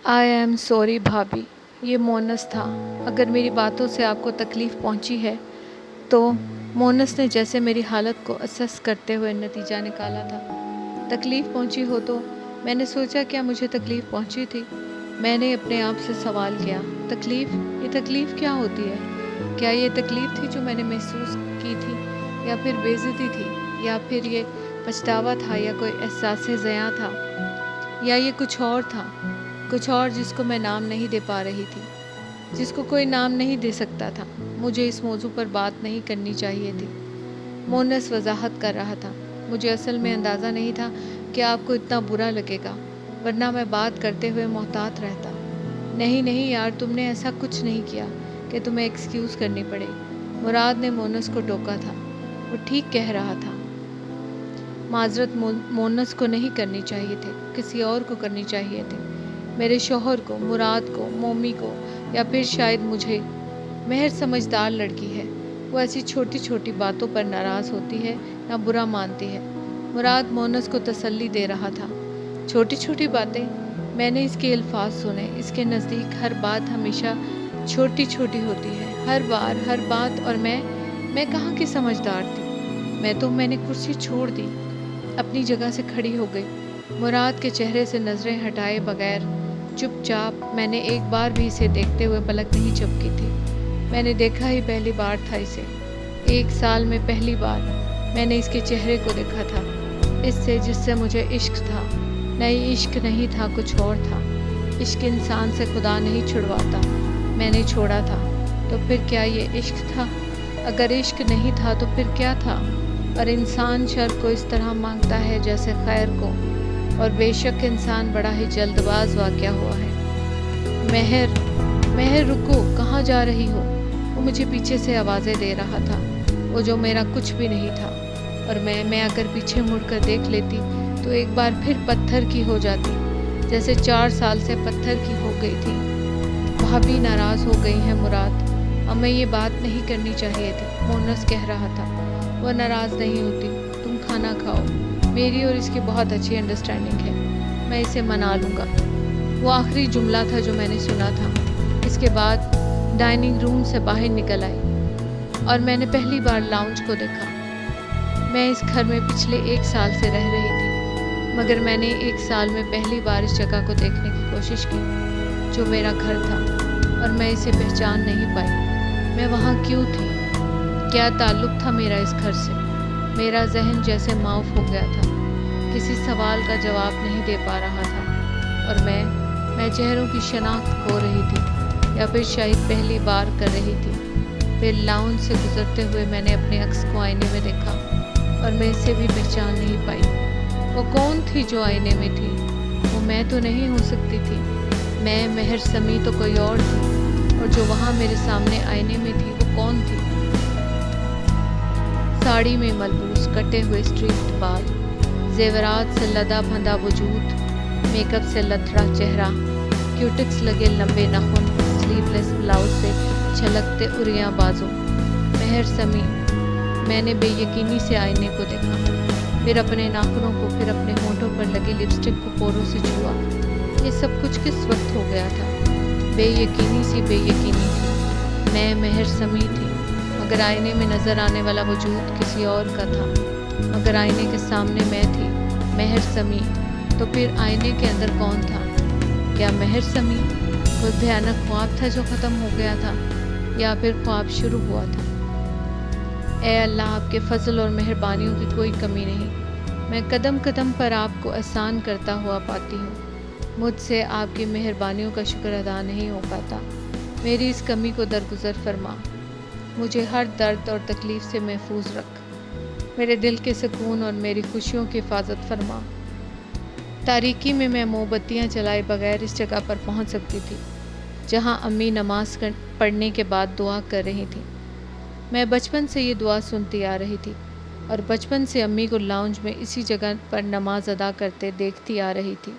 I am sorry भाभी, ये मोनस था। अगर मेरी बातों से आपको तकलीफ़ पहुंची है तो मोनस ने जैसे मेरी हालत को असेस करते हुए नतीजा निकाला था। तकलीफ़ पहुंची हो तो मैंने सोचा क्या मुझे तकलीफ़ पहुंची थी। मैंने अपने आप से सवाल किया, ये तकलीफ़ क्या होती है? क्या ये तकलीफ़ थी जो मैंने महसूस की थी, या फिर बेइज्जती थी, या फिर ये पछतावा था, या कोई एहसास ज़िया था, या ये कुछ और था, कुछ और जिसको मैं नाम नहीं दे पा रही थी, जिसको कोई नाम नहीं दे सकता था। मुझे इस मौजू पर बात नहीं करनी चाहिए थी। मोनस वजाहत कर रहा था। मुझे असल में अंदाज़ा नहीं था कि आपको इतना बुरा लगेगा, वरना मैं बात करते हुए मोहतात रहता। नहीं यार, तुमने ऐसा कुछ नहीं किया कि तुम्हें एक्सक्यूज़ करनी पड़े। मुराद ने मोनस को टोका था। वो ठीक कह रहा था। माजरत मोनस को नहीं करनी चाहिए थे, किसी और को करनी चाहिए थी। मेरे शौहर को, मुराद को, मोमी को, या फिर शायद मुझे। मेहर समझदार लड़की है। वो ऐसी छोटी छोटी बातों पर नाराज़ होती है, ना बुरा मानती है। मुराद मोनस को तसल्ली दे रहा था। छोटी छोटी बातें? मैंने इसके अल्फाज सुने। इसके नज़दीक हर बात हमेशा छोटी छोटी होती है, हर बार, हर बात। और मैं कहाँ की समझदार थी। मैंने कुर्सी छोड़ दी, अपनी जगह से खड़ी हो गई। मुराद के चेहरे से नज़रें हटाए बगैर चुपचाप। मैंने एक बार भी इसे देखते हुए पलक नहीं झपकी थी। मैंने देखा ही पहली बार था इसे। 1 साल में पहली बार मैंने इसके चेहरे को देखा था, इससे जिससे मुझे इश्क था। नहीं, इश्क नहीं था, कुछ और था। इश्क इंसान से खुदा नहीं छुड़वाता। मैंने छोड़ा था। तो फिर क्या ये इश्क था? अगर इश्क नहीं था तो फिर क्या था? और इंसान शर को इस तरह मांगता है जैसे खैर को। और बेशक इंसान बड़ा ही जल्दबाज वाक़या हुआ है। महर रुको, कहाँ जा रही हो? वो मुझे पीछे से आवाज़ें दे रहा था, वो जो मेरा कुछ भी नहीं था। और मैं अगर पीछे मुड़कर देख लेती तो एक बार फिर पत्थर की हो जाती, जैसे 4 साल से पत्थर की हो गई थी। भाभी नाराज़ हो गई हैं मुराद, हमें ये बात नहीं करनी चाहिए थी, मोनस कह रहा था। वो नाराज़ नहीं होती, तुम खाना खाओ। मेरी और इसकी बहुत अच्छी अंडरस्टैंडिंग है, मैं इसे मना लूँगा। वो आखिरी जुमला था जो मैंने सुना था। इसके बाद डाइनिंग रूम से बाहर निकल आई और मैंने पहली बार लाउंज को देखा। मैं इस घर में पिछले 1 साल से रह रही थी, मगर मैंने 1 साल में पहली बार इस जगह को देखने की कोशिश की जो मेरा घर था, और मैं इसे पहचान नहीं पाई। मैं वहाँ क्यों थी? क्या ताल्लुक़ था मेरा इस घर से? मेरा जहन जैसे माफ हो गया था, किसी सवाल का जवाब नहीं दे पा रहा था। और मैं चेहरों की शनाख्त खो रही थी, या फिर शायद पहली बार कर रही थी। फिर लाउंज से गुजरते हुए मैंने अपने अक्स को आईने में देखा और मैं इसे भी पहचान नहीं पाई। वो कौन थी जो आईने में थी? वो मैं तो नहीं हो सकती थी। मैं महर समी तो कोई और थी, और जो वहाँ मेरे सामने आईने में थी वो कौन थी? साड़ी में मलबूस कटे हुए स्ट्रीट बाल, जेवरात से लदा भंदा वजूद, मेकअप से लथड़ा चेहरा, क्यूटिक्स लगे लंबे नाखून, स्लीवलेस ब्लाउज से छलकते उरियां बाजू। महर समी। मैंने बेयकीनी से आईने को देखा, फिर अपने नाखूनों को, फिर अपने होठों पर लगी लिपस्टिक को पोरों से छुआ। ये सब कुछ किस वक्त हो गया था? बेयकीनी थी। मैं महर समी थी, मगर आईने में नज़र आने वाला वजूद किसी और का था। मगर आईने के सामने मैं थी, महर समी। तो फिर आईने के अंदर कौन था? क्या महर समी कोई भयानक ख्वाब था जो ख़त्म हो गया था, या फिर ख्वाब शुरू हुआ था? ए अल्लाह, आपके फजल और मेहरबानियों की कोई कमी नहीं। मैं कदम कदम पर आपको एहसान करता हुआ पाती हूँ। मुझसे आपकी मेहरबानियों का शुक्र अदा नहीं हो पाता। मेरी इस कमी को दरगुजर फरमा। मुझे हर दर्द और तकलीफ़ से महफूज रख। मेरे दिल के सुकून और मेरी खुशियों की हिफाजत फरमा। तारीकी में मैं मोमबत्तियाँ जलाए बगैर इस जगह पर पहुँच सकती थी जहाँ अम्मी नमाज पढ़ने के बाद दुआ कर रही थी। मैं बचपन से ये दुआ सुनती आ रही थी, और बचपन से अम्मी को लाउंज में इसी जगह पर नमाज अदा करते देखती आ रही थी।